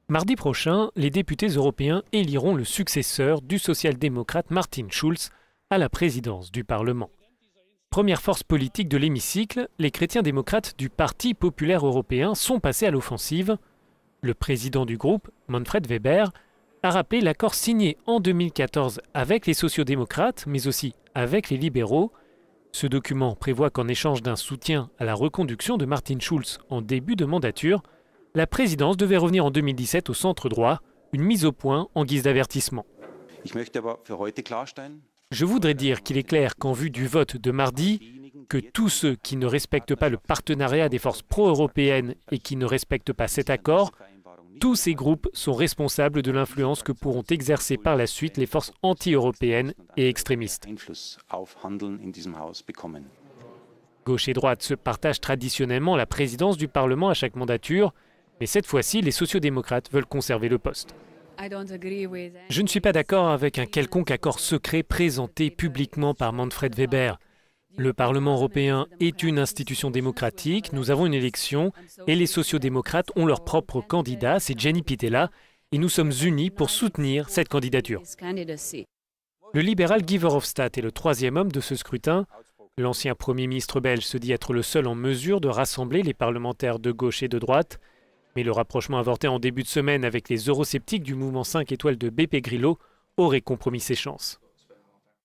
Mardi prochain, les députés européens éliront le successeur du social-démocrate Martin Schulz à la présidence du Parlement. Première force politique de l'hémicycle, les chrétiens démocrates du Parti populaire européen sont passés à l'offensive. Le président du groupe, Manfred Weber, a rappelé l'accord signé en 2014 avec les sociaux-démocrates, mais aussi avec les libéraux. Ce document prévoit qu'en échange d'un soutien à la reconduction de Martin Schulz en début de mandature, la présidence devait revenir en 2017 au centre droit, une mise au point en guise d'avertissement. Je voudrais dire qu'il est clair qu'en vue du vote de mardi, que tous ceux qui ne respectent pas le partenariat des forces pro-européennes et qui ne respectent pas cet accord, tous ces groupes sont responsables de l'influence que pourront exercer par la suite les forces anti-européennes et extrémistes. Gauche et droite se partagent traditionnellement la présidence du Parlement à chaque mandature, mais cette fois-ci, les sociaux-démocrates veulent conserver le poste. Je ne suis pas d'accord avec un quelconque accord secret présenté publiquement par Manfred Weber. Le Parlement européen est une institution démocratique, nous avons une élection et les sociaux-démocrates ont leur propre candidat, c'est Jenny Pittella, et nous sommes unis pour soutenir cette candidature. Le libéral Guy Verhofstadt est le troisième homme de ce scrutin. L'ancien Premier ministre belge se dit être le seul en mesure de rassembler les parlementaires de gauche et de droite. Mais le rapprochement avorté en début de semaine avec les eurosceptiques du mouvement 5 étoiles de Beppe Grillo aurait compromis ses chances.